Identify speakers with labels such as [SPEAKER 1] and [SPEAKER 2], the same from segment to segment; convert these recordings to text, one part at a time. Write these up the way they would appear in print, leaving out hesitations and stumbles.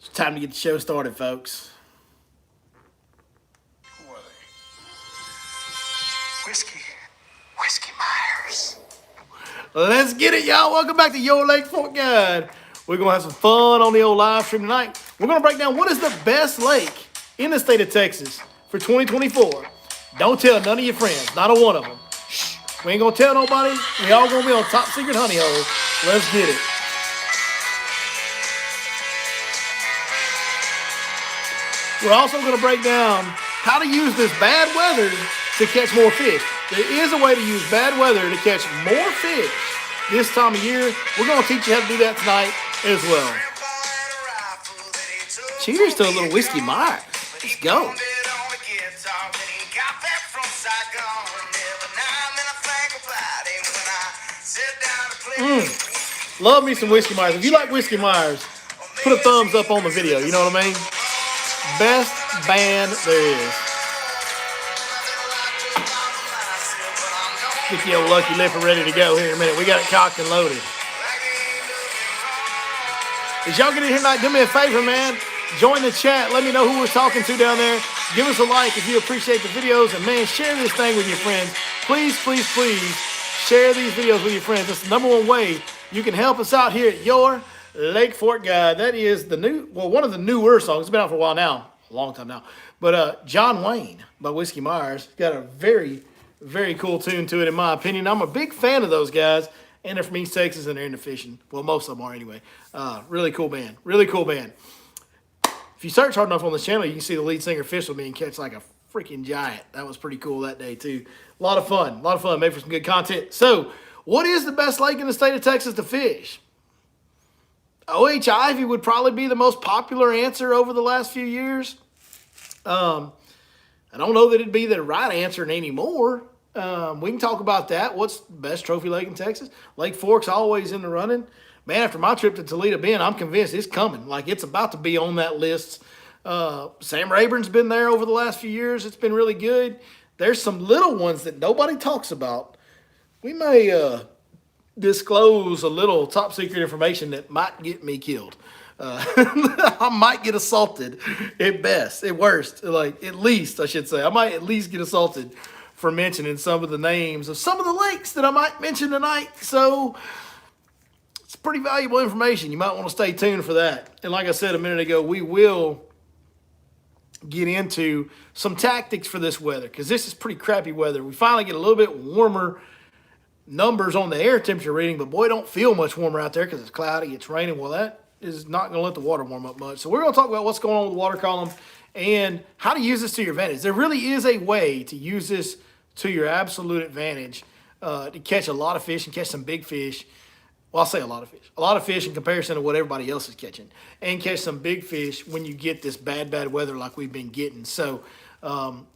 [SPEAKER 1] It's time to get the show started, folks.
[SPEAKER 2] Who are they? Whiskey Myers.
[SPEAKER 1] Let's get it, y'all. Welcome back to Your Lake Fort Guide. We're going to have some fun on the old live stream tonight. We're going to break down what is the best lake in the state of Texas for 2024. Don't tell none of your friends, not a one of them. Shh. We ain't going to tell nobody. We all going to be on top secret honey hole. Let's get it. We're also going to break down how to use this bad weather to catch more fish. There is a way to use bad weather to catch more fish this time of year. We're going to teach you how to do that tonight as well. Cheers to a little Whiskey Myers. Let's go. Love me some Whiskey Myers. If you like Whiskey Myers, put a thumbs up on the video. You know what I mean? Best band there is. Get your lucky lipper ready to go here in a minute. We got it cocked and loaded. As y'all get in here tonight, do me a favor, man. Join the chat. Let me know who we're talking to down there. Give us a like if you appreciate the videos. And, man, share this thing with your friends. Please, please, please share these videos with your friends. That's the number one way you can help us out here at Your Lake Fort Guide. That is the new, well, one of the newer songs. It's been out for a while now, a long time now. But John Wayne by Whiskey Myers got a very, very cool tune to it, in my opinion. I'm a big fan of those guys, and they're from East Texas, and they're into fishing. Well, most of them are anyway. Really cool band. Really cool band. If you search hard enough on this channel, you can see the lead singer fish with me and catch like a freaking giant. That was pretty cool that day, too. A lot of fun. A lot of fun. Made for some good content. So, what is the best lake in the state of Texas to fish? O.H. Ivy would probably be the most popular answer over the last few years. I don't know that it'd be the right answer anymore. We can talk about that. What's the best trophy lake in Texas? Lake Fork's always in the running. Man, after my trip to Toledo Bend, I'm convinced it's coming. Like, it's about to be on that list. Sam Rayburn's been there over the last few years. It's been really good. There's some little ones that nobody talks about. We may disclose a little top secret information that might get me killed. I might get assaulted at best, at worst, like at least I should say. I might at least get assaulted for mentioning some of the names of some of the lakes that I might mention tonight. So it's pretty valuable information. You might want to stay tuned for that. And like I said a minute ago, we will get into some tactics for this weather because this is pretty crappy weather. We finally get a little bit warmer numbers on the air temperature reading, but boy, don't feel much warmer out there because it's cloudy, it's raining. Well, that is not going to let the water warm up much. So we're going to talk about what's going on with the water column and how to use this to your advantage. There really is a way to use this to your absolute advantage to catch a lot of fish and catch some big fish. Well, I'll say a lot of fish. A lot of fish in comparison to what everybody else is catching. And catch some big fish when you get this bad, bad weather like we've been getting. So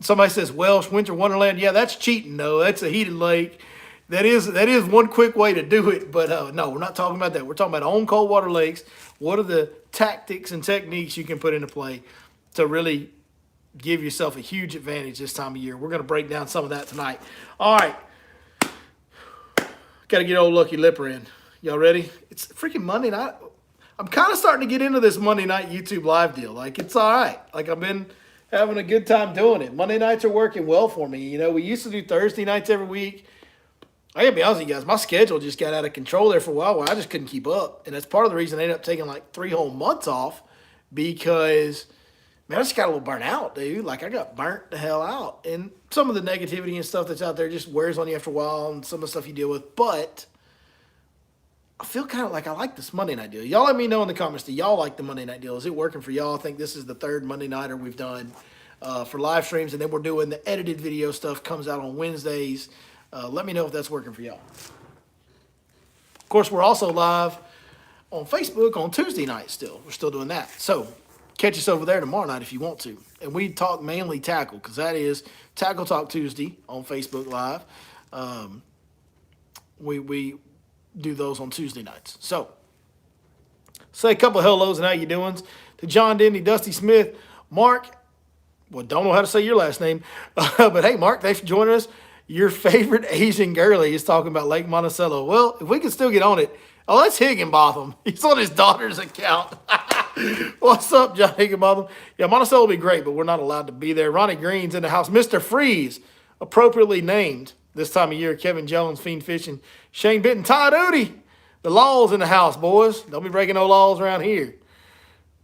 [SPEAKER 1] somebody says Welsh Winter Wonderland. Yeah, that's cheating, though. That's a heated lake. That is one quick way to do it, but no, we're not talking about that. We're talking about on cold water lakes. What are the tactics and techniques you can put into play to really give yourself a huge advantage this time of year? We're going to break down some of that tonight. All right. Got to get old Lucky Lipper in. Y'all ready? It's freaking Monday night. I'm kind of starting to get into this Monday night YouTube live deal. Like, it's all right. Like, I've been having a good time doing it. Monday nights are working well for me. You know, we used to do Thursday nights every week. I gotta be honest with you guys, my schedule just got out of control there for a while where I just couldn't keep up. And that's part of the reason I ended up taking like 3 whole months off because, man, I just got a little burnt out, dude. Like, I got burnt the hell out. And some of the negativity and stuff that's out there just wears on you after a while and some of the stuff you deal with. But I feel kind of like I like this Monday night deal. Y'all let me know in the comments, do y'all like the Monday night deal? Is it working for y'all? I think this is the 3rd Monday nighter we've done for live streams. And then we're doing the edited video stuff, comes out on Wednesdays. Let me know if that's working for y'all. Of course, we're also live on Facebook on Tuesday night still. We're still doing that. So catch us over there tomorrow night if you want to. And we talk mainly tackle because that is Tackle Talk Tuesday on Facebook Live. We do those on Tuesday nights. So say a couple of hellos and how you doings to John Denny, Dusty Smith, Mark. Well, don't know how to say your last name. But hey, Mark, thanks for joining us. Your favorite Asian girlie is talking about Lake Monticello. Well, if we can still get on it. Oh, that's Higginbotham. He's on his daughter's account. What's up, John Higginbotham? Yeah, Monticello will be great, but we're not allowed to be there. Ronnie Green's in the house. Mr. Freeze, appropriately named this time of year. Kevin Jones, Fiend Fishing. Shane Benton, Todd Doody. The law's in the house, boys. Don't be breaking no laws around here.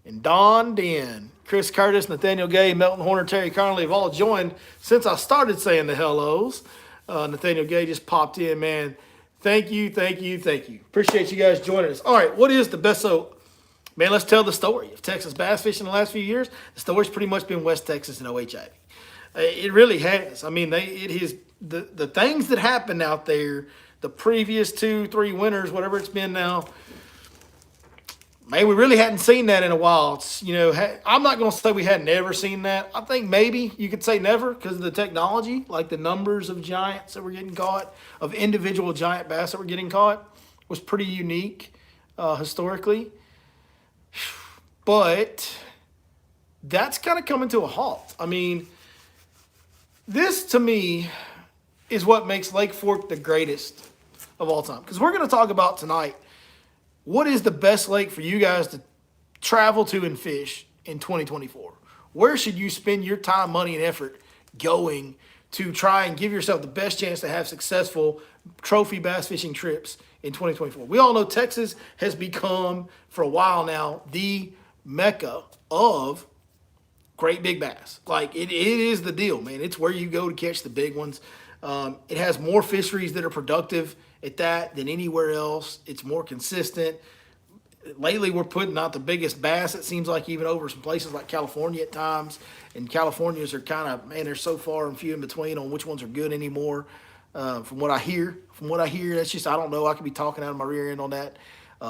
[SPEAKER 1] And Don Den, Chris Curtis, Nathaniel Gay, Melton Horner, Terry Connolly have all joined since I started saying the hellos. Nathaniel Gay just popped in, man. Thank you, thank you, thank you. Appreciate you guys joining us. All right, what is the best? So, man, let's tell the story of Texas bass fishing in the last few years. The story's pretty much been West Texas and OHIV. It really has. I mean, the things that happened out there, the previous 2-3 winters, whatever it's been now, man, we really hadn't seen that in a while. It's, I'm not going to say we had never seen that. I think maybe you could say never because of the technology, like the numbers of giants that were getting caught, of individual giant bass that were getting caught, was pretty unique historically. But that's kind of coming to a halt. I mean, this to me is what makes Lake Fork the greatest of all time. Because we're going to talk about tonight, what is the best lake for you guys to travel to and fish in 2024? Where should you spend your time, money, and effort going to try and give yourself the best chance to have successful trophy bass fishing trips in 2024? We all know Texas has become, for a while now, the mecca of great big bass. Like, it is the deal, man. It's where you go to catch the big ones. It has more fisheries that are productive at that than anywhere else. It's more consistent. Lately, we're putting out the biggest bass, it seems like, even over some places like California at times. And Californians are kind of, man, they're so far and few in between on which ones are good anymore. From what I hear, that's just, I don't know. I could be talking out of my rear end on that.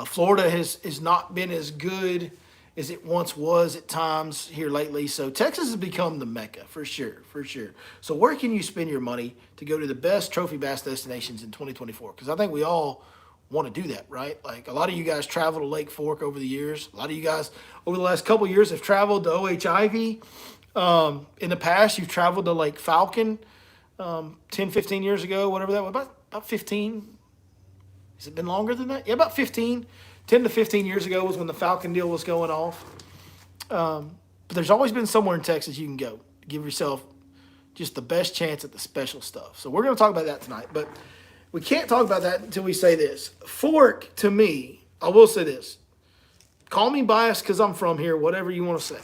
[SPEAKER 1] Florida has not been as good as it once was at times here lately. So Texas has become the mecca, for sure, for sure. So where can you spend your money to go to the best trophy bass destinations in 2024? Because I think we all want to do that, right? Like, a lot of you guys travel to Lake Fork over the years. A lot of you guys over the last couple of years have traveled to OHIV. In the past, you've traveled to Lake Falcon 10, 15 years ago, whatever that was, about 15. Has it been longer than that? Yeah, about 15. 10 to 15 years ago was when the Falcon deal was going off. But there's always been somewhere in Texas you can go to give yourself just the best chance at the special stuff. So we're going to talk about that tonight. But we can't talk about that until we say this. Fork, to me, I will say this. Call me biased because I'm from here, whatever you want to say.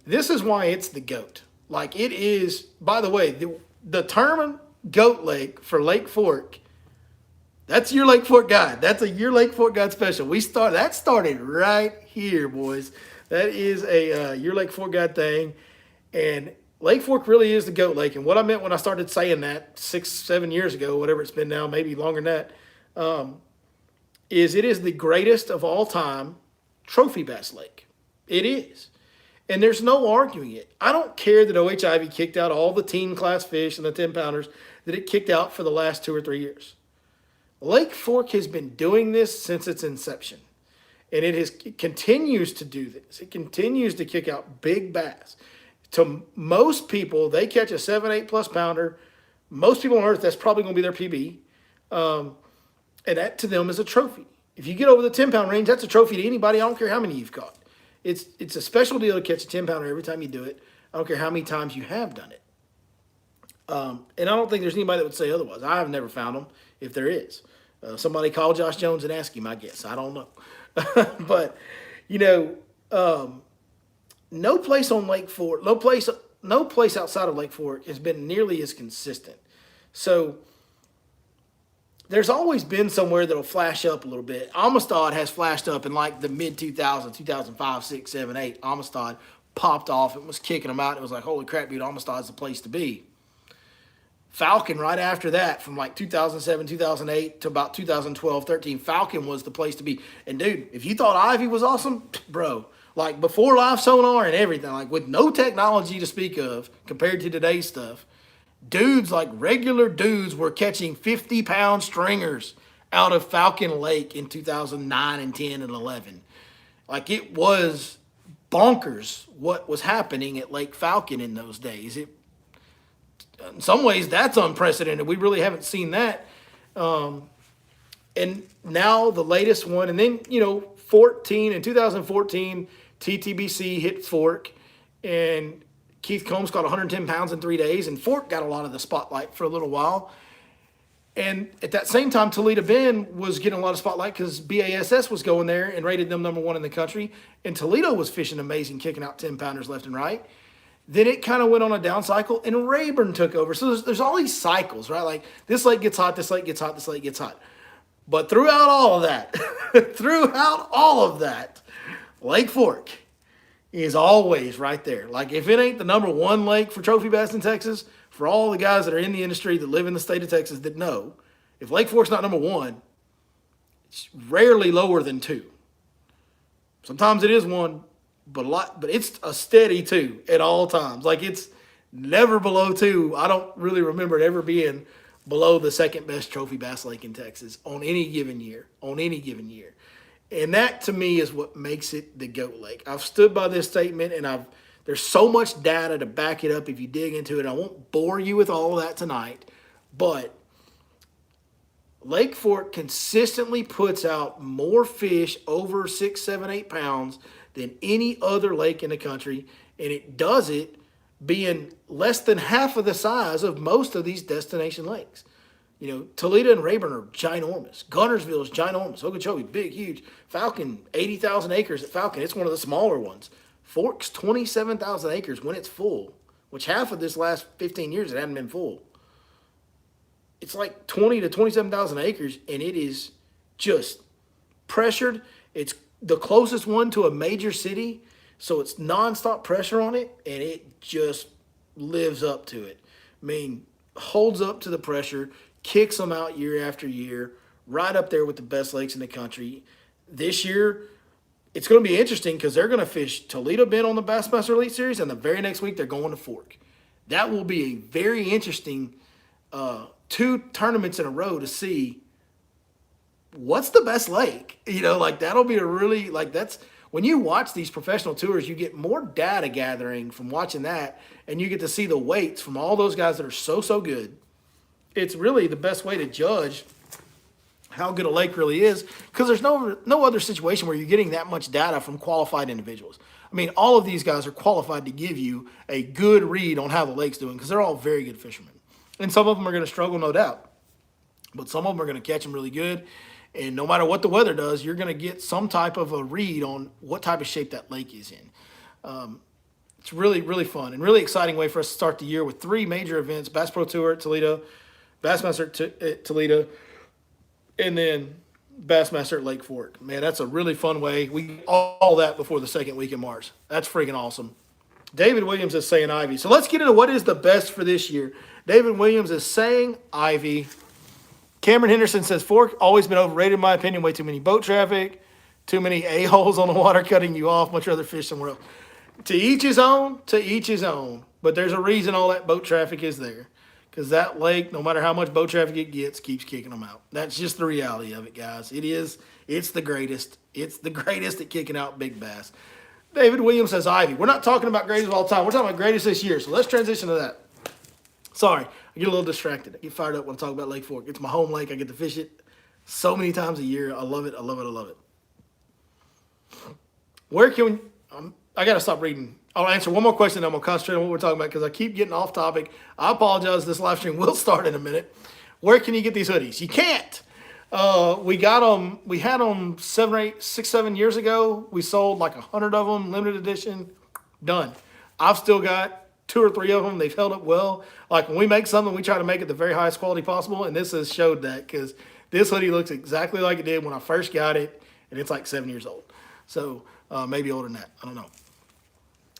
[SPEAKER 1] This is why it's the GOAT. Like, it is, by the way, the term GOAT Lake for Lake Fork, that's your Lake Fork Guide. That's your Lake Fork Guide special. That started right here, boys. That is a your Lake Fork Guide thing. And Lake Fork really is the GOAT Lake. And what I meant when I started saying that 6-7 years ago, whatever it's been now, maybe longer than that, is it is the greatest of all time trophy bass lake. It is. And there's no arguing it. I don't care that OHIV kicked out all the team class fish and the 10-pounders that it kicked out for the last 2 or 3 years. Lake Fork has been doing this since its inception, and it continues to do this. It continues to kick out big bass. To most people, they catch a 7, 8+ pounder. Most people on earth, that's probably going to be their PB, and that to them is a trophy. If you get over the 10-pound range, that's a trophy to anybody. I don't care how many you've caught. It's a special deal to catch a 10-pounder every time you do it. I don't care how many times you have done it. And I don't think there's anybody that would say otherwise. I have never found them, if there is. Somebody call Josh Jones and ask him, I guess. I don't know. But, no place on Lake Fork, no place outside of Lake Fork has been nearly as consistent. So there's always been somewhere that'll flash up a little bit. Amistad has flashed up in like the mid-2000s, 2005, 6, 7, 8. Amistad popped off. It was kicking them out. It was like, holy crap, dude, Amistad's the place to be. Falcon, right after that, from like 2007, 2008 to about 2012, 13, Falcon was the place to be. And, dude, if you thought Ivy was awesome, bro, like before live sonar and everything, like with no technology to speak of compared to today's stuff, dudes, like regular dudes, were catching 50-pound stringers out of Falcon Lake in 2009 and 10 and 11. Like, it was bonkers what was happening at Lake Falcon in those days. In some ways, that's unprecedented. We really haven't seen that. And now the latest one, and then, in 2014, TTBC hit Fork, and Keith Combs caught 110 pounds in 3 days, and Fork got a lot of the spotlight for a little while. And at that same time, Toledo Bend was getting a lot of spotlight because BASS was going there and rated them number 1 in the country. And Toledo was fishing amazing, kicking out 10-pounders left and right. Then it kind of went on a down cycle, and Rayburn took over. So there's all these cycles, right? Like this lake gets hot, this lake gets hot, this lake gets hot. But throughout all of that, Lake Fork is always right there. Like if it ain't the number 1 lake for trophy bass in Texas, for all the guys that are in the industry that live in the state of Texas that know, if Lake Fork's not number 1, it's rarely lower than 2. Sometimes it is 1, but it's a steady 2 at all times. Like it's never below 2. I don't really remember it ever being below the second best trophy bass lake in Texas on any given year. And that to me is what makes it the GOAT lake. I've stood by this statement, and there's so much data to back it up if you dig into it. I won't bore you with all of that tonight, but Lake Fork consistently puts out more fish over 6, 7, 8 pounds than any other lake in the country, and it does it being less than half of the size of most of these destination lakes. You know, Toledo and Rayburn are ginormous. Guntersville is ginormous. Okeechobee, big, huge. Falcon, 80,000 acres at Falcon. It's one of the smaller ones. Fork's 27,000 acres when it's full, which half of this last 15 years it hadn't been full. It's like 20 to 27,000 acres, and it is just pressured. It's the closest one to a major city, so it's nonstop pressure on it, and it just lives up to it. I mean, holds up to the pressure, kicks them out year after year, right up there with the best lakes in the country. This year, it's going to be interesting because they're going to fish Toledo Bend on the Bassmaster Elite Series, and the very next week they're going to Fork. That will be a very interesting 2 tournaments in a row to see what's the best lake. You know, like that'll be a really, like that's, when you watch these professional tours, you get more data gathering from watching that, and you get to see the weights from all those guys that are so good. It's really the best way to judge how good a lake really is, because there's no other situation where you're getting that much data from qualified individuals. I mean, all of these guys are qualified to give you a good read on how the lake's doing because they're all very good fishermen. And some of them are going to struggle, no doubt. But some of them are going to catch them really good. And no matter what the weather does, you're going to get some type of a read on what type of shape that lake is in. It's really, really fun and really exciting way for us to start the year with 3 major events: Bass Pro Tour at Toledo, Bassmaster at Toledo, and then Bassmaster at Lake Fork. Man, that's a really fun way. We get all that before the second week in March. That's freaking awesome. David Williams is saying Ivy. So let's get into what is the best for this year. David Williams is saying Ivy. Cameron Henderson says Fork always been overrated in my opinion. Way too many boat traffic, too many a-holes on the water cutting you off. Much rather fish somewhere else. To each his own, to each his own. But there's a reason all that boat traffic is there. Because that lake, no matter how much boat traffic it gets, keeps kicking them out. That's just the reality of it, guys. It's the greatest. It's the greatest at kicking out big bass. David Williams says Ivy. We're not talking about greatest of all time. We're talking about greatest this year. So let's transition to that. Sorry, I get a little distracted. I get fired up when I talk about Lake Fork. It's my home lake. I get to fish it so many times a year. I love it. I love it. I love it. Where can we... I got to stop reading. I'll answer one more question, then I'm going to concentrate on what we're talking about because I keep getting off topic. I apologize. This live stream will start in a minute. Where can you get these hoodies? You can't. We got them. We had them 7 years ago. We sold like 100 of them, limited edition. Done. I've still got 2 or 3 of them. They've held up well. Like when we make something, we try to make it the very highest quality possible, and this has showed that because this hoodie looks exactly like it did when I first got it, and it's like 7 years old. So maybe older than that. I don't know.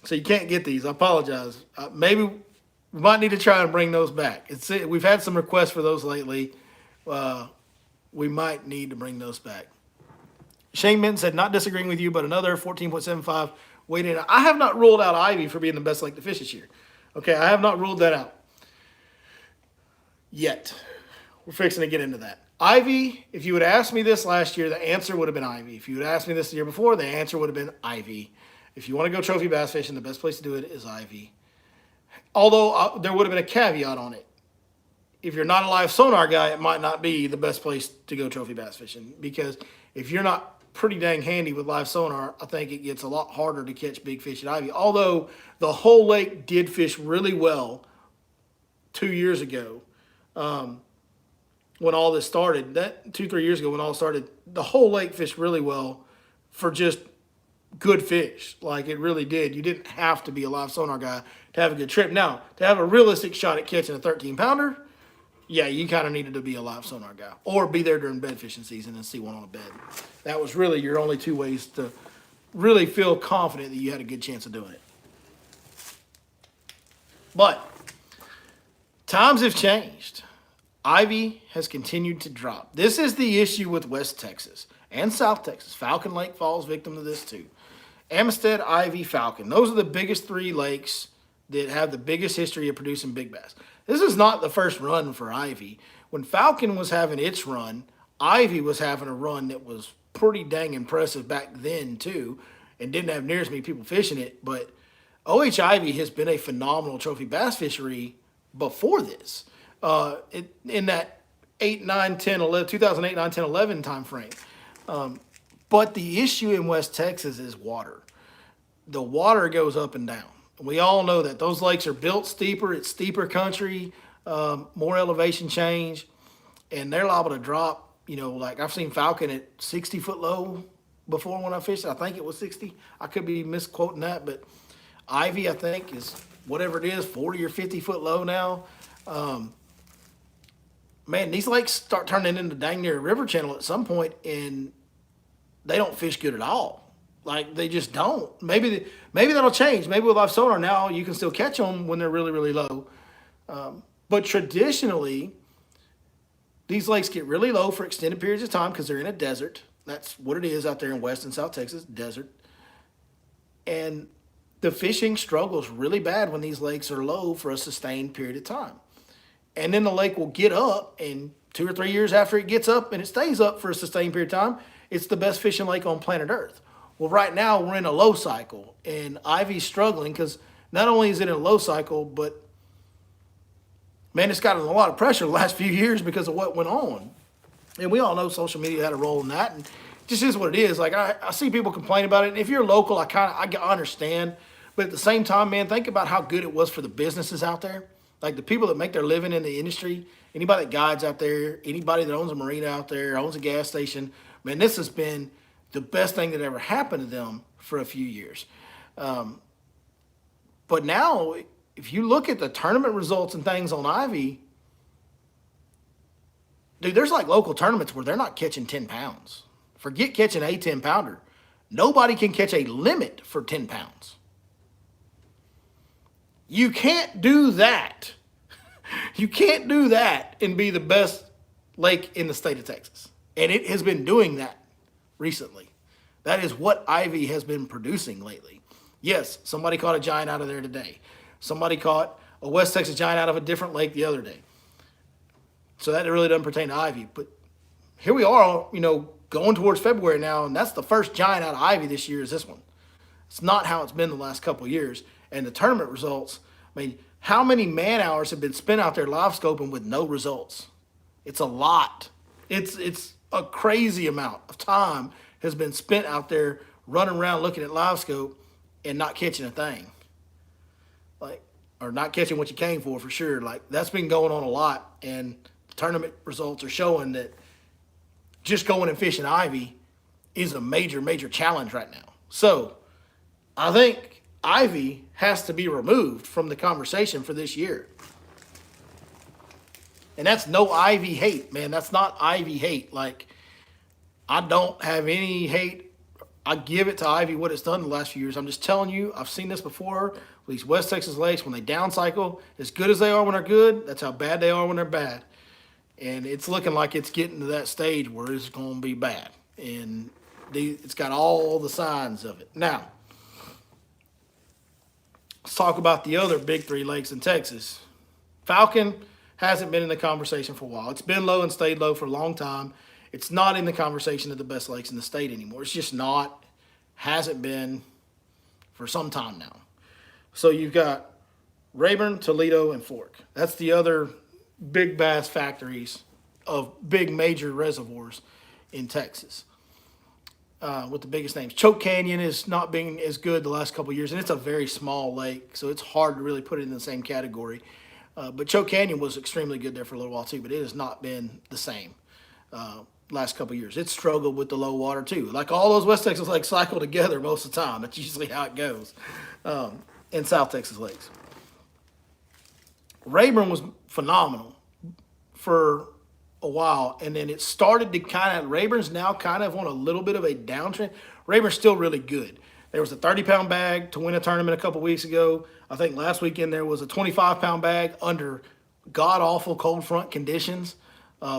[SPEAKER 1] So you can't get these. I apologize. Maybe we might need to try and bring those back. We've had some requests for those lately. We might need to bring those back. Shane Minton said, not disagreeing with you, but another 14.75 weighted. I have not ruled out Ivy for being the best lake to fish this year. Okay, I have not ruled that out yet. We're fixing to get into that. Ivy, if you would ask me this last year, the answer would have been Ivy. If you would ask me this the year before, the answer would have been Ivy. If you want to go trophy bass fishing, the best place to do it is Ivy. Although there would have been a caveat on it. If you're not a live sonar guy, it might not be the best place to go trophy bass fishing. Because if you're not pretty dang handy with live sonar. I think it gets a lot harder to catch big fish at Ivy. Although the whole lake did fish really well 2 years ago, when all this started. That 2-3 years ago when all started, the whole lake fished really well for just good fish. Like it really did. You didn't have to be a live sonar guy to have a good trip. Now, to have a realistic shot at catching a 13-pounder, yeah, you kind of needed to be a live sonar guy or be there during bed fishing season and see one on a bed. That was really your only two ways to really feel confident that you had a good chance of doing it. But times have changed. Ivy has continued to drop. This is the issue with West Texas and South Texas. Falcon Lake falls victim to this too. Amistad, Ivy, Falcon. Those are the biggest three lakes that have the biggest history of producing big bass. This is not the first run for Ivy. When Falcon was having its run, Ivy was having a run that was pretty dang impressive back then too, and didn't have near as many people fishing it. But OH Ivy has been a phenomenal trophy bass fishery before this. In that 8, 9, 10, 11, 2008, 9, 10, 11 time frame. But the issue in West Texas is water. The water goes up and down. We all know that those lakes are built steeper. It's steeper country, more elevation change, and they're liable to drop. You know, like I've seen Falcon at 60-foot low before when I fished. I think it was 60. I could be misquoting that, but Ivy, I think, is whatever it is, 40 or 50-foot low now. Man, these lakes start turning into dang near a river channel at some point, and they don't fish good at all. Like, they just don't. Maybe that'll change. Maybe with live sonar now you can still catch them when they're really, really low. But traditionally, these lakes get really low for extended periods of time because they're in a desert. That's what it is out there in West and South Texas, desert. And the fishing struggles really bad when these lakes are low for a sustained period of time. And then the lake will get up, and 2 or 3 years after it gets up and it stays up for a sustained period of time, it's the best fishing lake on planet Earth. Well, right now we're in a low cycle, and Ivy's struggling because not only is it in a low cycle, but man, it's gotten a lot of pressure the last few years because of what went on. And we all know social media had a role in that, and it just is what it is. Like I see people complain about it. And if you're local, I understand. But at the same time, man, think about how good it was for the businesses out there. Like the people that make their living in the industry, anybody that guides out there, anybody that owns a marina out there, owns a gas station, man, this has been the best thing that ever happened to them for a few years. But now, if you look at the tournament results and things on Ivy, dude, there's like local tournaments where they're not catching 10 pounds. Forget catching a 10-pounder. Nobody can catch a limit for 10 pounds. You can't do that. You can't do that and be the best lake in the state of Texas. And it has been doing that recently. That is what Ivy has been producing lately. Yes, somebody caught a giant out of there today. Somebody caught a West Texas giant out of a different lake the other day. So that really doesn't pertain to Ivy. But here we are, you know, going towards February now, and that's the first giant out of Ivy this year is this one. It's not how it's been the last couple of years. And the tournament results, I mean, how many man hours have been spent out there live scoping with no results? It's a lot. It's a crazy amount of time has been spent out there running around looking at live scope and not catching a thing. Like, or not catching what you came for sure. Like, that's been going on a lot, and the tournament results are showing that just going and fishing Ivy is a major, major challenge right now. So I think Ivy has to be removed from the conversation for this year. And that's no Ivy hate, man. That's not Ivy hate. Like, I don't have any hate. I give it to Ivy what it's done the last few years. I'm just telling you, I've seen this before. These West Texas lakes, when they down cycle, as good as they are when they're good, that's how bad they are when they're bad. And it's looking like it's getting to that stage where it's going to be bad. And it's got all the signs of it. Now, let's talk about the other big three lakes in Texas. Falcon hasn't been in the conversation for a while. It's been low and stayed low for a long time. It's not in the conversation of the best lakes in the state anymore. It's just not. Hasn't been for some time now. So you've got Rayburn, Toledo, and Fork. That's the other big bass factories of big major reservoirs in Texas. with the biggest names. Choke Canyon is not being as good the last couple of years, and it's a very small lake, so it's hard to really put it in the same category. But Choke Canyon was extremely good there for a little while too, but it has not been the same last couple of years. It's struggled with the low water too. Like all those West Texas lakes cycle together most of the time. That's usually how it goes in South Texas lakes. Rayburn was phenomenal for a while, and then it started to Rayburn's now kind of on a little bit of a downtrend. Rayburn's still really good. There was a 30-pound bag to win a tournament a couple weeks ago. I think last weekend there was a 25-pound bag under god-awful cold front conditions,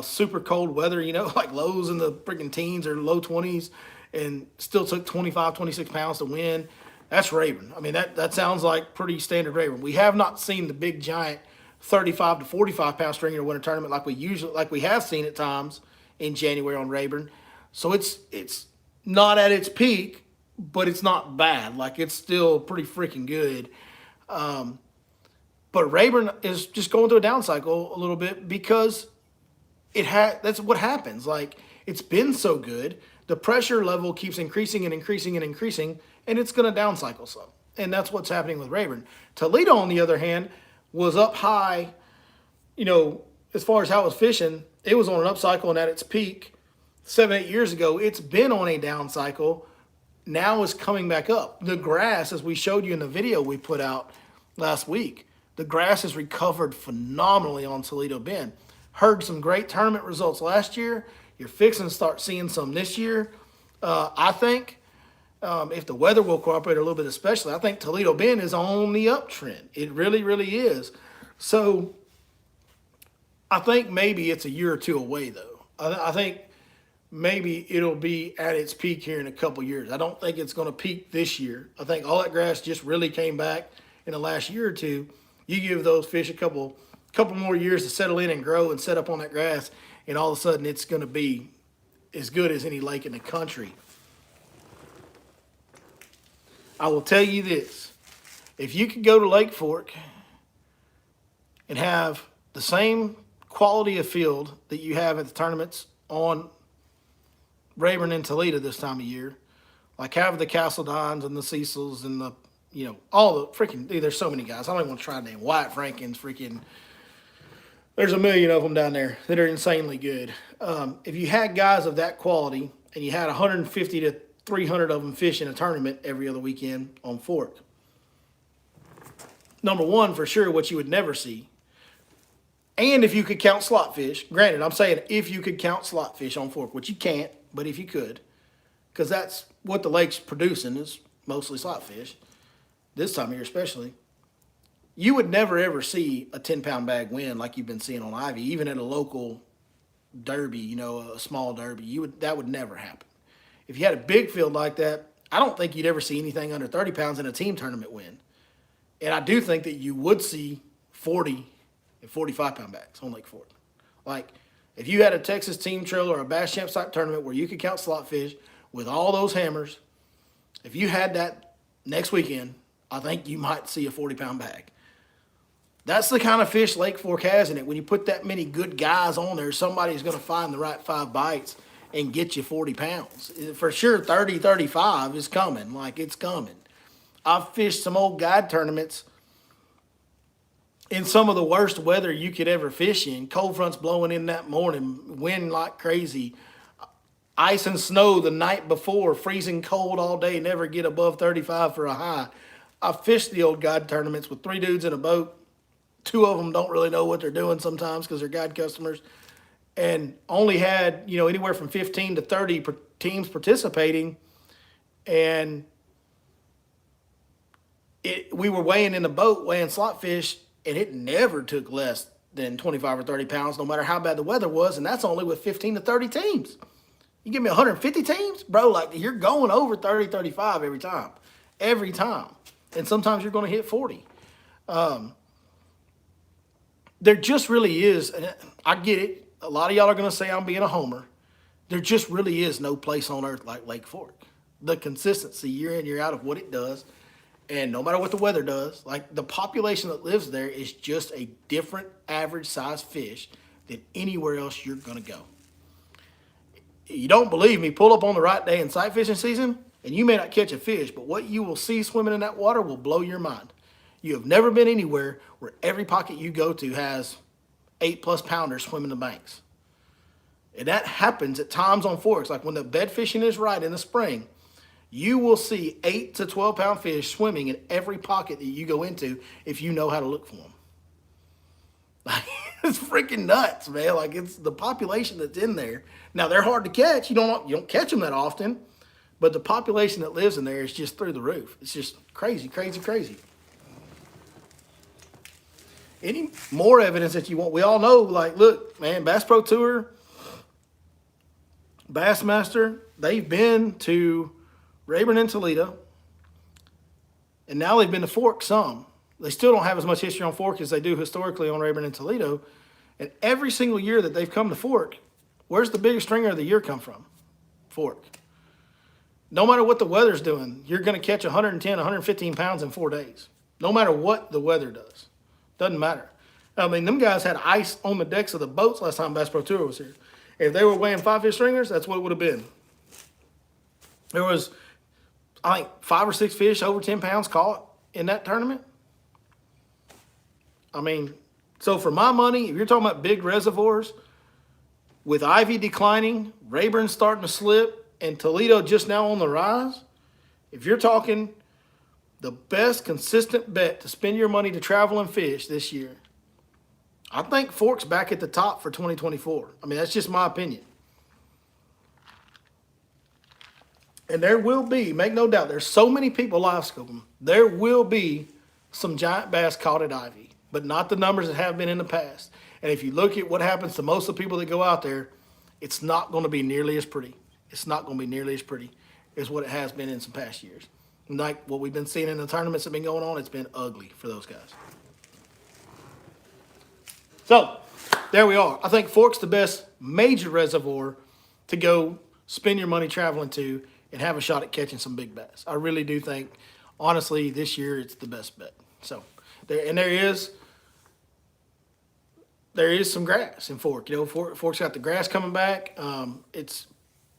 [SPEAKER 1] super cold weather, like lows in the freaking teens or low 20s, and still took 25, 26 pounds to win. That's Rayburn. I mean, that sounds like pretty standard Rayburn. We have not seen the big, giant 35 to 45-pound stringer to win a tournament like we have seen at times in January on Rayburn. So it's not at its peak, but it's not bad. Like, it's still pretty freaking good. But Rayburn is just going through a down cycle a little bit because that's what happens. Like, it's been so good. The pressure level keeps increasing and increasing and increasing, and it's going to down cycle some. And that's what's happening with Rayburn. Toledo, on the other hand, was up high, as far as how it was fishing. It was on an up cycle and at its peak 7-8 years ago. It's been on a down cycle. Now is coming back up. The grass, as we showed you in the video we put out last week, the grass has recovered phenomenally on Toledo Bend. Heard some great tournament results last year. You're fixing to start seeing some this year. I think if the weather will cooperate a little bit especially, I think Toledo Bend is on the uptrend. It really, really is. So I think maybe it's a year or two away, though. I think maybe it'll be at its peak here in a couple years. I don't think it's going to peak this year. I think all that grass just really came back in the last year or two. You give those fish a couple more years to settle in and grow and set up on that grass, and all of a sudden it's going to be as good as any lake in the country. I will tell you this. If you could go to Lake Fork and have the same quality of field that you have at the tournaments on Rayburn and Toledo this time of year, like have the Castledines and the Cecils and the, all the freaking, dude, there's so many guys. I don't even want to try to name Wyatt Frankins, there's a million of them down there that are insanely good. If you had guys of that quality and you had 150 to 300 of them fish in a tournament every other weekend on Fork, number one, for sure, what you would never see. And if you could count slot fish, granted, I'm saying if you could count slot fish on Fork, which you can't, but if you could, because that's what the lake's producing is mostly slot fish, this time of year especially, you would never ever see a 10-pound bag win like you've been seeing on Ivy, even at a local derby, a small derby. That would never happen. If you had a big field like that, I don't think you'd ever see anything under 30 pounds in a team tournament win. And I do think that you would see 40 and 45-pound bags on Lake Fork. Like, if you had a Texas team trail or a Bass Champs type tournament where you could count slot fish with all those hammers, if you had that next weekend, I think you might see a 40-pound bag. That's the kind of fish Lake Fork has in it. When you put that many good guys on there, somebody's going to find the right 5 bites and get you 40 pounds. For sure, 30, 35 is coming. Like, it's coming. I've fished some old guide tournaments in some of the worst weather you could ever fish in. Cold fronts blowing in that morning, wind like crazy, ice and snow the night before, freezing cold all day, never get above 35 for a high. I've fished the old guide tournaments with 3 dudes in a boat. 2 of them don't really know what they're doing sometimes because they're guide customers, and only had, anywhere from 15 to 30 teams participating. And we were weighing in the boat, weighing slot fish, and it never took less than 25 or 30 pounds, no matter how bad the weather was. And that's only with 15 to 30 teams. You give me 150 teams, bro, like you're going over 30, 35 every time. And sometimes you're going to hit 40. There just really is, and I get it, a lot of y'all are going to say I'm being a homer. There just really is no place on earth like Lake Fork. The consistency year in, year out of what it does, and no matter what the weather does, like the population that lives there is just a different average size fish than anywhere else you're going to go. You don't believe me? Pull up on the right day in sight fishing season, and you may not catch a fish, but what you will see swimming in that water will blow your mind. You have never been anywhere where every pocket you go to has 8+ pounders swimming the banks. And that happens at times on forks. Like when the bed fishing is right in the spring, you will see 8 to 12 pound fish swimming in every pocket that you go into if you know how to look for them. Like, it's freaking nuts, man. Like, it's the population that's in there. Now, they're hard to catch. You don't catch them that often, but the population that lives in there is just through the roof. It's just crazy, crazy, crazy. Any more evidence that you want? We all know, like, look, man, Bass Pro Tour, Bassmaster, they've been to Rayburn and Toledo, and now they've been to Fork some. They still don't have as much history on Fork as they do historically on Rayburn and Toledo. And every single year that they've come to Fork, where's the biggest stringer of the year come from? Fork. No matter what the weather's doing, you're going to catch 110, 115 pounds in 4 days. No matter what the weather does. Doesn't matter. I mean, them guys had ice on the decks of the boats last time Bass Pro Tour was here. If they were weighing 5-fish stringers, that's what it would have been. There was, I think, 5 or 6 fish over 10 pounds caught in that tournament. I mean, so for my money, if you're talking about big reservoirs, with Ivy declining, Rayburn starting to slip, and Toledo just now on the rise, if you're talking the best consistent bet to spend your money to travel and fish this year, I think Fork's back at the top for 2024. I mean, that's just my opinion. And there will be, make no doubt, there's so many people live scoping, there will be some giant bass caught at Ivy, but not the numbers that have been in the past. And if you look at what happens to most of the people that go out there, it's not going to be nearly as pretty. It's not going to be nearly as pretty as what it has been in some past years. And like what we've been seeing in the tournaments that have been going on, it's been ugly for those guys. So, there we are. I think Fork's the best major reservoir to go spend your money traveling to and have a shot at catching some big bass. I really do think, honestly, this year it's the best bet. So, there is some grass in Fork. You know, Fork's got the grass coming back. It's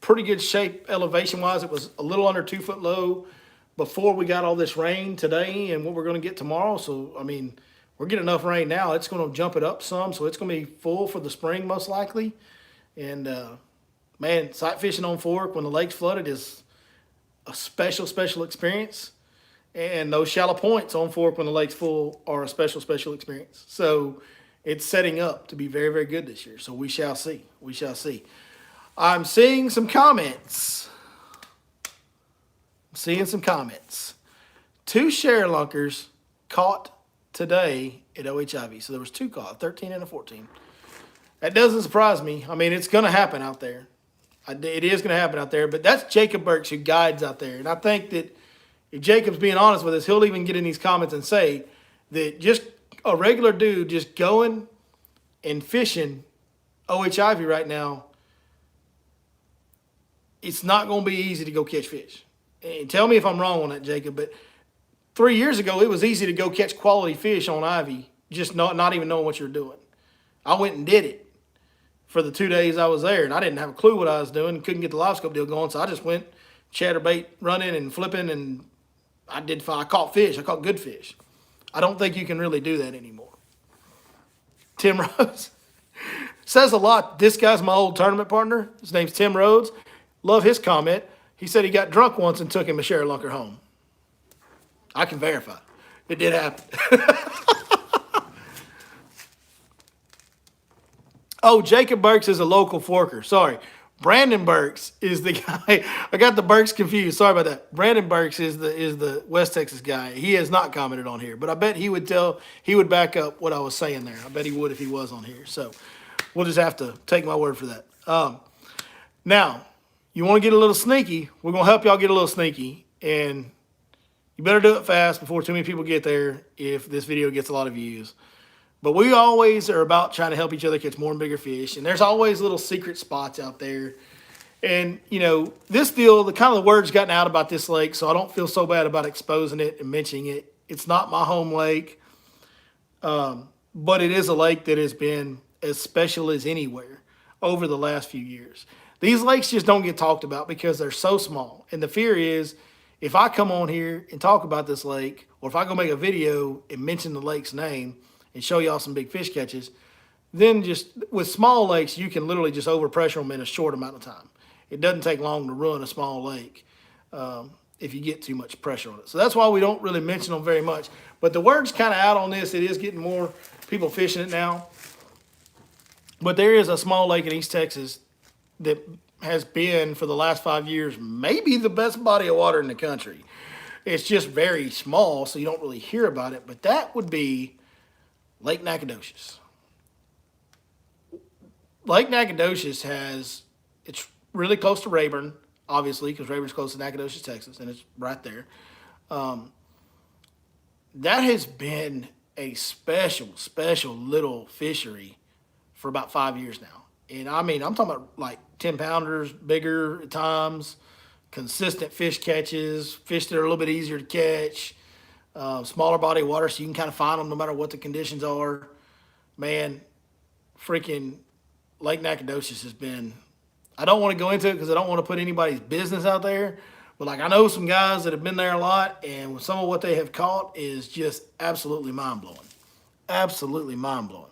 [SPEAKER 1] pretty good shape elevation-wise. It was a little under 2 foot low before we got all this rain today and what we're going to get tomorrow. So, I mean, we're getting enough rain now. It's going to jump it up some, so it's going to be full for the spring most likely. And, man, sight fishing on Fork when the lake's flooded is a special, special experience. And those shallow points on Fork when the lake's full are a special, special experience. So it's setting up to be very, very good this year. So we shall see. We shall see. I'm seeing some comments. 2 ShareLunkers caught today at OHIV. So there was 2 caught, a 13 and a 14. That doesn't surprise me. I mean, it's going to happen out there. It is going to happen out there. But that's Jacob Burks who guides out there. And I think that if Jacob's being honest with us, he'll even get in these comments and say that just a regular dude just going and fishing OHIV right now, it's not going to be easy to go catch fish. And tell me if I'm wrong on that, Jacob, but 3 years ago, it was easy to go catch quality fish on Ivy, just not even knowing what you're doing. I went and did it for the 2 days I was there, and I didn't have a clue what I was doing, couldn't get the live scope deal going, so I just went chatterbait running and flipping, and I caught fish. I caught good fish. I don't think you can really do that anymore. Tim Rhodes says a lot. This guy's my old tournament partner. His name's Tim Rhodes. Love his comment. He said he got drunk once and took him a ShareLunker home. I can verify. It did happen. Oh, Jacob Burks is a local forker. Sorry. Brandon Burks is the guy. I got the Burks confused. Sorry about that. Brandon Burks is the West Texas guy. He has not commented on here, but I bet he would back up what I was saying there. I bet he would if he was on here. So we'll just have to take my word for that. Now, you want to get a little sneaky. We're going to help y'all get a little sneaky. And you better do it fast before too many people get there if this video gets a lot of views. But we always are about trying to help each other catch more and bigger fish. And there's always little secret spots out there. And, you know, this deal, the kind of the word's gotten out about this lake, so I don't feel so bad about exposing it and mentioning it. It's not my home lake, but it is a lake that has been as special as anywhere over the last few years. These lakes just don't get talked about because they're so small. And the fear is if I come on here and talk about this lake, or if I go make a video and mention the lake's name and show y'all some big fish catches, then just with small lakes, you can literally just overpressure them in a short amount of time. It doesn't take long to ruin a small lake if you get too much pressure on it. So that's why we don't really mention them very much. But the word's kind of out on this. It is getting more people fishing it now. But there is a small lake in East Texas that has been, for the last 5 years, maybe the best body of water in the country. It's just very small, so you don't really hear about it. But that would be Lake Nacogdoches. Lake Nacogdoches it's really close to Rayburn, obviously, because Rayburn's close to Nacogdoches, Texas, and it's right there. That has been a special little fishery for about 5 years now. And I mean, I'm talking about like 10 pounders, bigger at times, consistent fish catches, fish that are a little bit easier to catch, smaller body of water, so you can kind of find them no matter what the conditions are. Man, freaking Lake Nacogdoches has been, I don't want to go into it because I don't want to put anybody's business out there, but like I know some guys that have been there a lot, and some of what they have caught is just absolutely mind-blowing. Absolutely mind-blowing.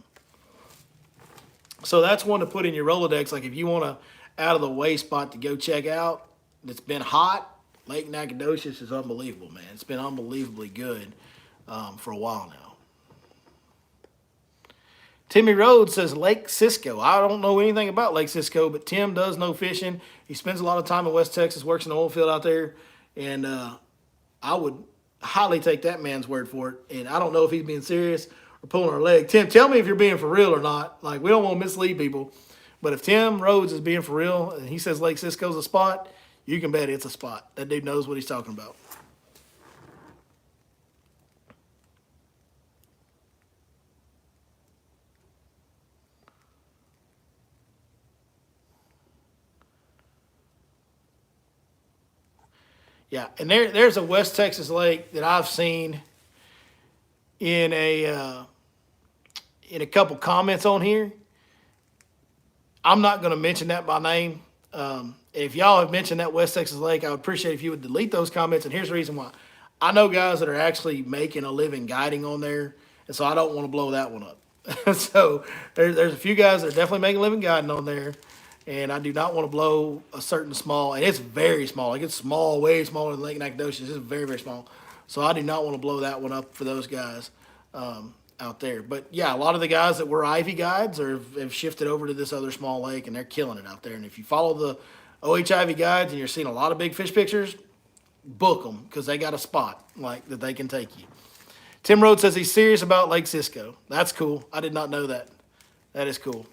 [SPEAKER 1] So that's one to put in your Rolodex. Like if you want a out-of-the-way spot to go check out that's been hot, Lake Nacogdoches is unbelievable, man. It's been unbelievably good for a while now. Timmy Rhodes says Lake Cisco. I don't know anything about Lake Cisco, but Tim does know fishing. He spends a lot of time in West Texas, works in the oil field out there, and I would highly take that man's word for it. And I don't know if he's being serious or pulling our leg. Tim, tell me if you're being for real or not. Like, we don't want to mislead people. But if Tim Rhodes is being for real and he says Lake Cisco's a spot, you can bet it's a spot. That dude knows what he's talking about. Yeah, and there's a West Texas lake that I've seen in a couple comments on here. I'm not going to mention that by name. If y'all have mentioned that West Texas lake, I would appreciate if you would delete those comments. And here's the reason why. I know guys that are actually making a living guiding on there, and so I don't want to blow that one up. So there's a few guys that are definitely making a living guiding on there, and I do not want to blow a certain small, and it's very small. Like it's small, way smaller than Lake Nacogdoches. It's very, very small. So I do not want to blow that one up for those guys out there. But yeah, a lot of the guys that were Ivy guides have shifted over to this other small lake, and they're killing it out there. And if you follow the OH Ivy guides and you're seeing a lot of big fish pictures, book them because they got a spot like that they can take you. Tim Rhodes says he's serious about Lake Cisco. That's cool. I did not know that. That is cool.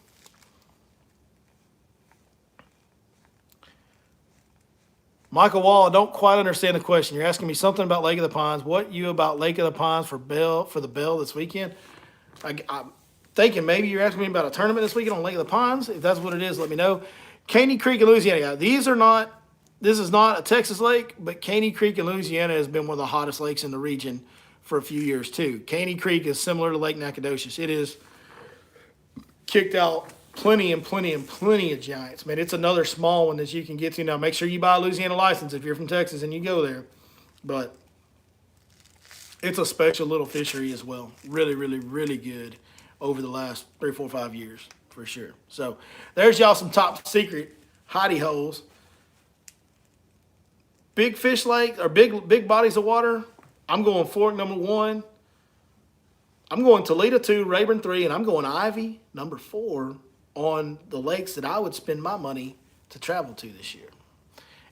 [SPEAKER 1] Michael Wall, I don't quite understand the question. You're asking me something about Lake of the Pines. What you about Lake of the Pines for the Bell this weekend? I'm thinking maybe you're asking me about a tournament this weekend on Lake of the Pines. If that's what it is, let me know. Caney Creek in Louisiana. This is not a Texas lake, but Caney Creek in Louisiana has been one of the hottest lakes in the region for a few years too. Caney Creek is similar to Lake Nacogdoches. It is kicked out plenty of giants, man. It's another small one that you can get to. Now, make sure you buy a Louisiana license if you're from Texas and you go there. But it's a special little fishery as well. Really, really, really good over the last 3, 4, 5 years for sure. So there's y'all some top secret hidey holes. Big fish lake or big bodies of water. I'm going Fork number 1. I'm going Toledo 2, Rayburn 3, and I'm going Ivy number 4 on the lakes that I would spend my money to travel to this year.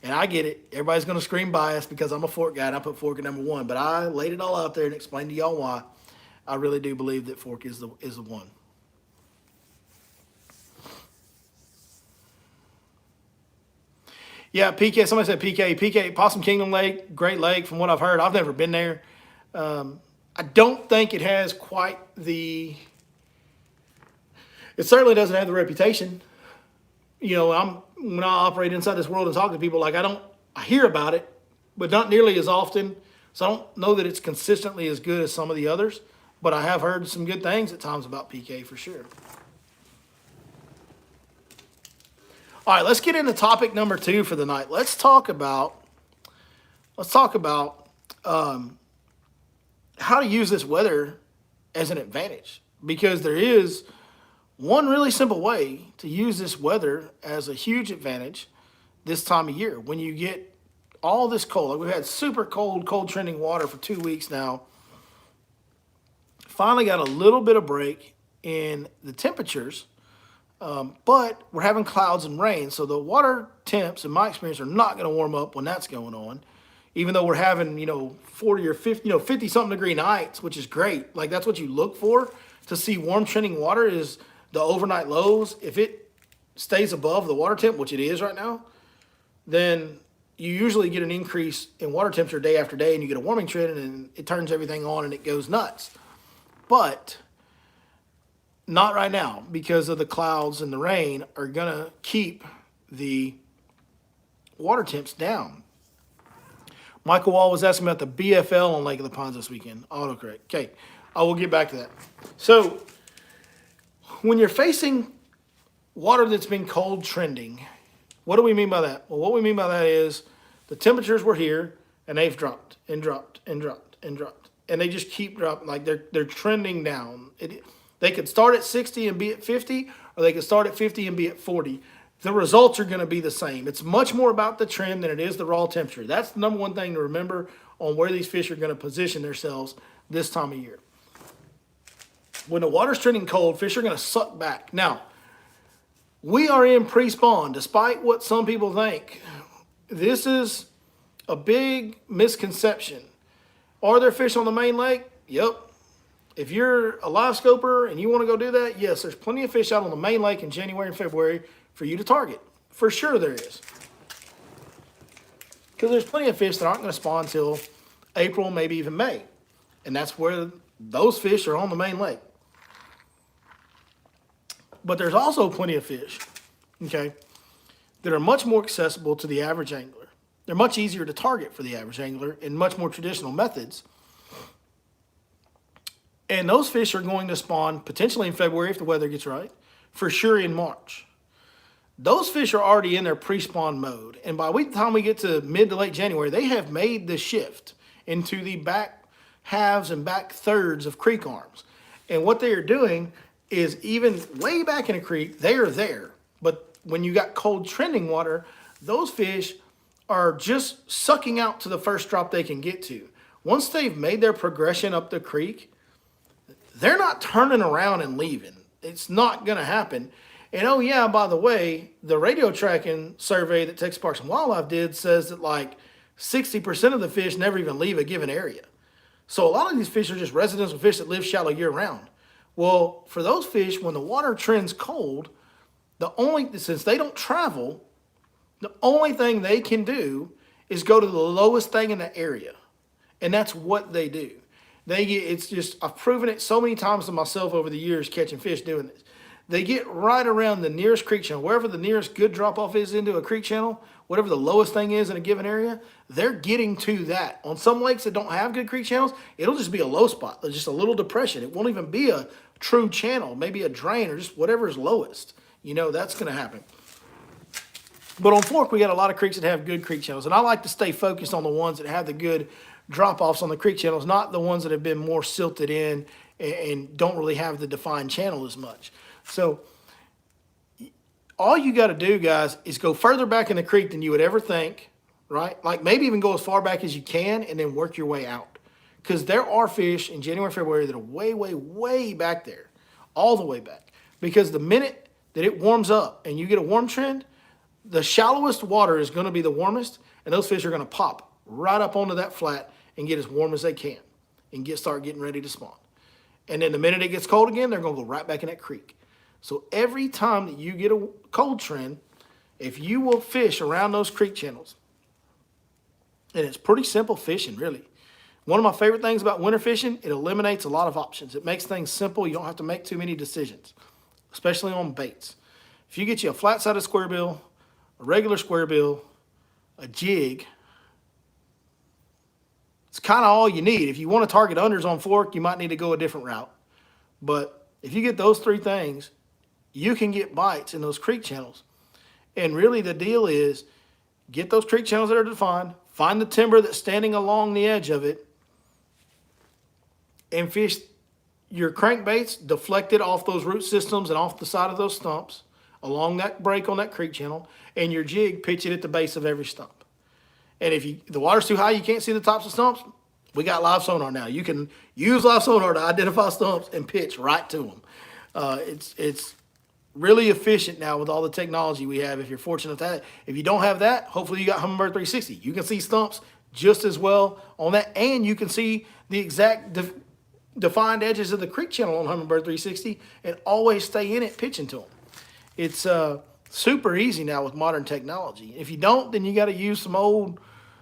[SPEAKER 1] And I get it. Everybody's going to scream bias because I'm a Fork guy and I put Fork at number 1. But I laid it all out there and explained to y'all why I really do believe that Fork is the one. Yeah, PK, somebody said PK, Possum Kingdom Lake, great lake from what I've heard. I've never been there. I don't think it has quite it certainly doesn't have the reputation. You know, when I operate inside this world and talk to people, like I hear about it, but not nearly as often. So I don't know that it's consistently as good as some of the others, but I have heard some good things at times about PK for sure. All right, let's get into topic number 2 for the night. Let's talk about how to use this weather as an advantage, because there is one really simple way to use this weather as a huge advantage this time of year. When you get all this cold, like we've had super cold trending water for 2 weeks now, finally got a little bit of break in the temperatures, but we're having clouds and rain, so the water temps, in my experience, are not going to warm up when that's going on. Even though we're having 40 or 50, 50 something degree nights, which is great. Like that's what you look for to see warm trending water is the overnight lows. If it stays above the water temp, which it is right now, then you usually get an increase in water temperature day after day, and you get a warming trend, and it turns everything on and it goes nuts. But not right now, because of the clouds and the rain are gonna keep the water temps down. Michael Wall was asking about the BFL on Lake of the Ponds this weekend. Autocorrect. Okay, I will get back to that. So, when you're facing water that's been cold trending, what do we mean by that? Well, what we mean by that is the temperatures were here, and they've dropped and dropped and dropped and dropped, and they just keep dropping. Like they're trending down. They could start at 60 and be at 50, or they could start at 50 and be at 40. The results are going to be the same. It's much more about the trend than it is the raw temperature. That's the number one thing to remember on where these fish are going to position themselves this time of year. When the water's trending cold, fish are going to suck back. Now, we are in pre-spawn, despite what some people think. This is a big misconception. Are there fish on the main lake? Yep. If you're a live scoper and you want to go do that, yes, there's plenty of fish out on the main lake in January and February for you to target. For sure there is. Because there's plenty of fish that aren't going to spawn until April, maybe even May. And that's where those fish are on the main lake. But there's also plenty of fish, okay, that are much more accessible to the average angler. They're much easier to target for the average angler in much more traditional methods. And those fish are going to spawn potentially in February if the weather gets right, for sure in March. Those fish are already in their pre-spawn mode. And by the time we get to mid to late January, they have made the shift into the back halves and back thirds of creek arms. And what they are doing is, even way back in a creek, they are there. But when you got cold trending water, those fish are just sucking out to the first drop they can get to. Once they've made their progression up the creek, they're not turning around and leaving. It's not going to happen. And oh yeah, by the way, the radio tracking survey that Texas Parks and Wildlife did says that like 60% of the fish never even leave a given area. So a lot of these fish are just residential fish that live shallow year round. Well, for those fish, when the water trends cold, since they don't travel, the only thing they can do is go to the lowest thing in the area. And that's what they do. I've proven it so many times to myself over the years catching fish doing this. They get right around the nearest creek channel, wherever the nearest good drop-off is into a creek channel, whatever the lowest thing is in a given area, they're getting to that. On some lakes that don't have good creek channels, it'll just be a low spot, just a little depression. It won't even be a true channel, maybe a drain or just whatever is lowest. That's going to happen. But on Fork, we got a lot of creeks that have good creek channels, and I like to stay focused on the ones that have the good drop-offs on the creek channels, not the ones that have been more silted in and don't really have the defined channel as much. So all you got to do, guys, is go further back in the creek than you would ever think, right? Like maybe even go as far back as you can and then work your way out. Because there are fish in January and February that are way, way, way back there, all the way back. Because the minute that it warms up and you get a warm trend, the shallowest water is going to be the warmest, and those fish are going to pop right up onto that flat and get as warm as they can and start getting ready to spawn. And then the minute it gets cold again, they're going to go right back in that creek. So every time that you get a cold trend, if you will fish around those creek channels, and it's pretty simple fishing, really. One of my favorite things about winter fishing, it eliminates a lot of options. It makes things simple. You don't have to make too many decisions, especially on baits. If you get you a flat-sided square bill, a regular square bill, a jig, it's kind of all you need. If you want to target unders on Fork, you might need to go a different route. But if you get those three things, you can get bites in those creek channels. And really the deal is get those creek channels that are defined, find the timber that's standing along the edge of it, and fish your crankbaits deflected off those root systems and off the side of those stumps along that break on that creek channel, and your jig pitch it at the base of every stump. And if the water's too high, you can't see the tops of stumps, we got live sonar now. You can use live sonar to identify stumps and pitch right to them. It's really efficient now with all the technology we have. If you're fortunate that, if you don't have that, hopefully you got Humminbird 360. You can see stumps just as well on that, and you can see the exact defined edges of the creek channel on Humminbird 360 and always stay in it pitching to them. It's super easy now with modern technology. If you don't, then you got to use some old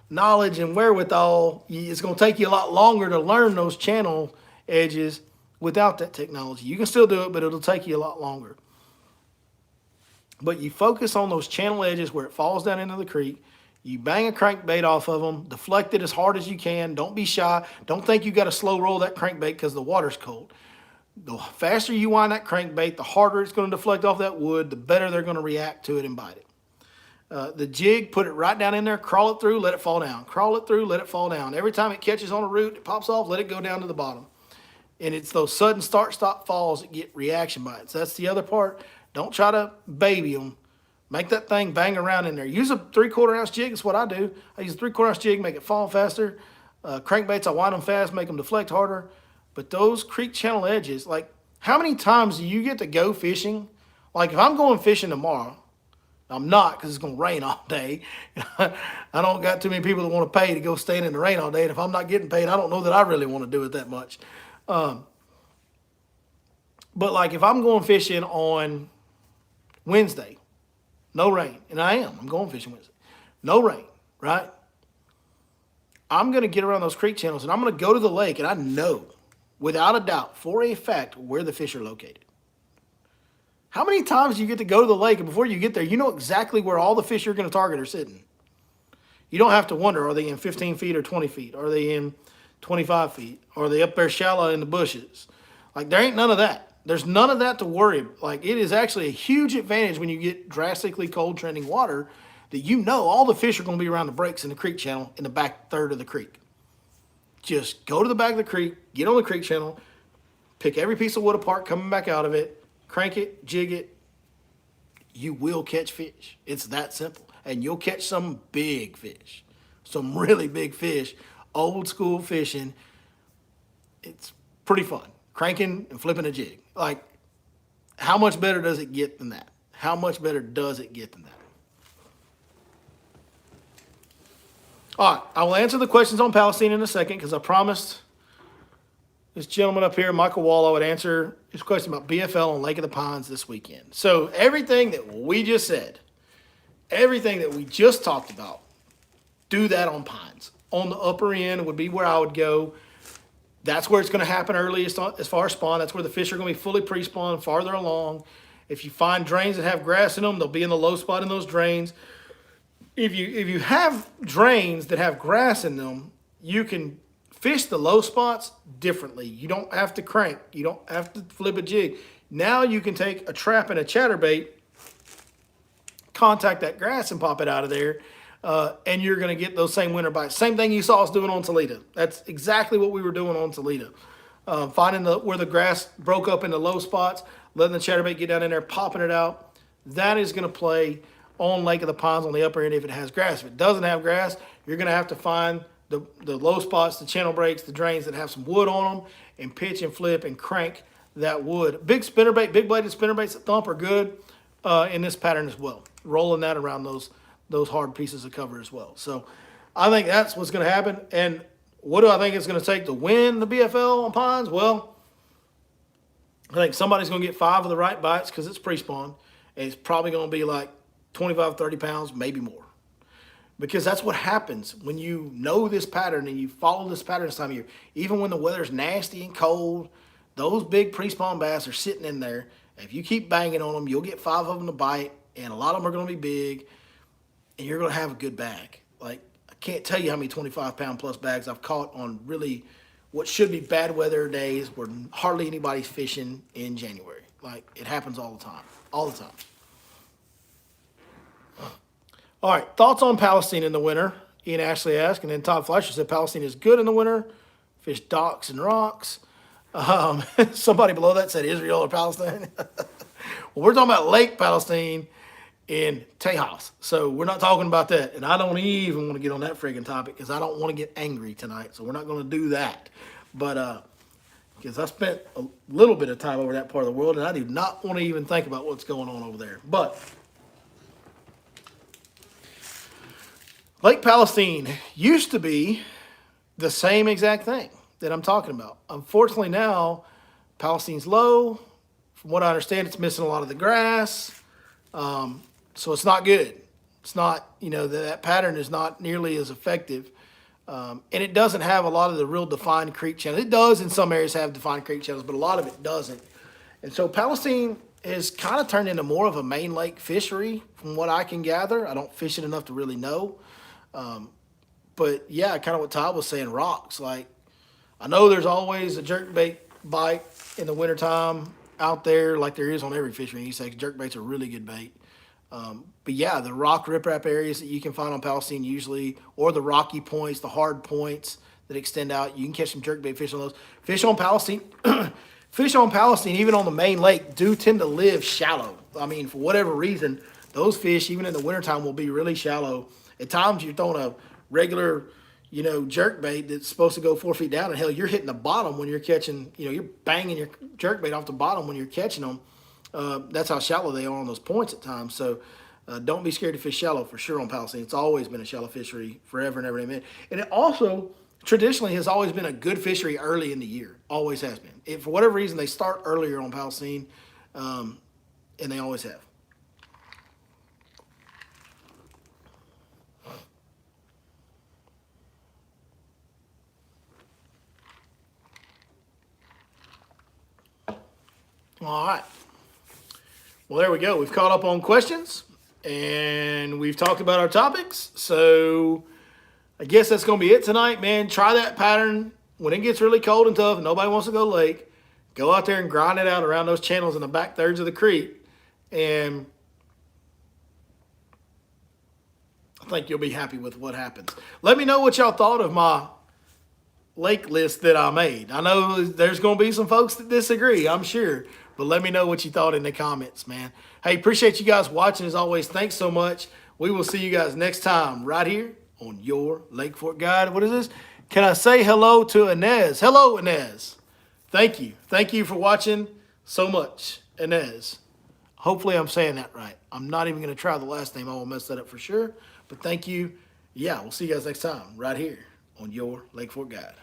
[SPEAKER 1] knowledge and wherewithal. It's going to take you a lot longer to learn those channel edges without that technology. You can still do it, but it'll take you a lot longer. But you focus on those channel edges where it falls down into the creek. You bang a crankbait off of them, deflect it as hard as you can. Don't be shy. Don't think you got to slow roll that crankbait because the water's cold. The faster you wind that crankbait, the harder it's going to deflect off that wood, the better they're going to react to it and bite it. The jig, put it right down in there, crawl it through, let it fall down. Crawl it through, let it fall down. Every time it catches on a root, it pops off, let it go down to the bottom. And it's those sudden start-stop falls that get reaction bites. That's the other part. Don't try to baby them. Make that thing bang around in there. Use a 3/4 ounce jig. That's what I do. I use a 3/4 ounce jig, make it fall faster. Crankbaits, I wind them fast, make them deflect harder. But those creek channel edges, like how many times do you get to go fishing? Like if I'm going fishing tomorrow, I'm not because it's going to rain all day. I don't got too many people that want to pay to go stand in the rain all day. And if I'm not getting paid, I don't know that I really want to do it that much. But like if I'm going fishing on Wednesday, no rain, and I'm going fishing Wednesday, no rain, right? I'm going to get around those creek channels and I'm going to go to the lake, and I know without a doubt for a fact where the fish are located. How many times do you get to go to the lake and before you get there, you know exactly where all the fish you're going to target are sitting? You don't have to wonder, are they in 15 feet or 20 feet? Are they in 25 feet? Are they up there shallow in the bushes? Like there ain't none of that. There's none of that to worry about. Like it is actually a huge advantage when you get drastically cold trending water that you know all the fish are going to be around the breaks in the creek channel in the back third of the creek. Just go to the back of the creek, get on the creek channel, pick every piece of wood apart coming back out of it, crank it, jig it. You will catch fish. It's that simple. And you'll catch some big fish, some really big fish, old school fishing. It's pretty fun. Cranking and flipping a jig. Like, how much better does it get than that? How much better does it get than that? All right, I will answer the questions on Palestine in a second because I promised this gentleman up here, Michael Wall, I would answer his question about BFL on Lake of the Pines this weekend. So everything that we just said, everything that we just talked about, do that on Pines. On the upper end would be where I would go. That's where it's going to happen earliest as far as spawn. That's where the fish are going to be fully pre-spawned, farther along. If you find drains that have grass in them, they'll be in the low spot in those drains. If you have drains that have grass in them, you can fish the low spots differently. You don't have to crank. You don't have to flip a jig. Now you can take a trap and a chatterbait, contact that grass and pop it out of there, and you're going to get those same winter bites. Same thing you saw us doing on Toledo. That's exactly what we were doing on Toledo. Finding where the grass broke up into low spots, letting the chatterbait get down in there, popping it out. That is going to play on Lake of the Pines on the upper end if it has grass. If it doesn't have grass, you're going to have to find the low spots, the channel breaks, the drains that have some wood on them, and pitch and flip and crank that wood. Big spinnerbait, big bladed spinnerbaits that thump are good in this pattern as well. Rolling that around those hard pieces of cover as well. So I think that's what's going to happen. And what do I think it's going to take to win the BFL on Pines? Well, I think somebody's going to get 5 of the right bites because it's pre-spawn. And it's probably going to be like 25, 30 pounds, maybe more. Because that's what happens when you know this pattern and you follow this pattern this time of year. Even when the weather's nasty and cold, those big pre-spawn bass are sitting in there. If you keep banging on them, you'll get 5 of them to bite, and a lot of them are going to be big, and you're going to have a good bag. Like, I can't tell you how many 25-pound plus bags I've caught on really what should be bad weather days where hardly anybody's fishing in January. Like, it happens all the time. All the time. All right, thoughts on Palestine in the winter? Ian Ashley asked, and then Todd Fleischer said Palestine is good in the winter. Fish docks and rocks. Somebody below that said Israel or Palestine. Well, we're talking about Lake Palestine in Tejas. So we're not talking about that. And I don't even want to get on that friggin' topic because I don't want to get angry tonight. So we're not going to do that. But because I spent a little bit of time over that part of the world and I do not want to even think about what's going on over there. But Lake Palestine used to be the same exact thing that I'm talking about. Unfortunately now, Palestine's low. From what I understand, it's missing a lot of the grass. So it's not good. It's not, that pattern is not nearly as effective. And it doesn't have a lot of the real defined creek channels. It does in some areas have defined creek channels, but a lot of it doesn't. And so Palestine is kind of turned into more of a main lake fishery from what I can gather. I don't fish it enough to really know. But yeah, kind of what Todd was saying, rocks. Like, I know there's always a jerkbait bite in the wintertime out there like there is on every fishery. You say jerkbait's a really good bait. But yeah, the rock riprap areas that you can find on Palestine usually, or the rocky points, the hard points that extend out, you can catch some jerkbait fish on those. Fish on Palestine, even on the main lake, do tend to live shallow. I mean, for whatever reason, those fish, even in the wintertime, will be really shallow. At times, you're throwing a regular, jerkbait that's supposed to go 4 feet down, and hell, you're hitting the bottom when you're catching, you're banging your jerkbait off the bottom when you're catching them. That's how shallow they are on those points at times. So don't be scared to fish shallow for sure on Palestine. It's always been a shallow fishery forever and ever and ever. And it also traditionally has always been a good fishery early in the year. Always has been. For whatever reason, they start earlier on Palestine, and they always have. All right. Well, there we go. We've caught up on questions, and we've talked about our topics. So I guess that's going to be it tonight, man. Try that pattern. When it gets really cold and tough and nobody wants to go lake, go out there and grind it out around those channels in the back thirds of the creek, and I think you'll be happy with what happens. Let me know what y'all thought of my lake list that I made. I know there's going to be some folks that disagree, I'm sure. But let me know what you thought in the comments, man. Hey, appreciate you guys watching as always. Thanks so much. We will see you guys next time right here on your Lake Fork Guide. What is this? Can I say hello to Inez? Hello, Inez. Thank you. Thank you for watching so much, Inez. Hopefully I'm saying that right. I'm not even going to try the last name. I will mess that up for sure. But thank you. Yeah, we'll see you guys next time right here on your Lake Fork Guide.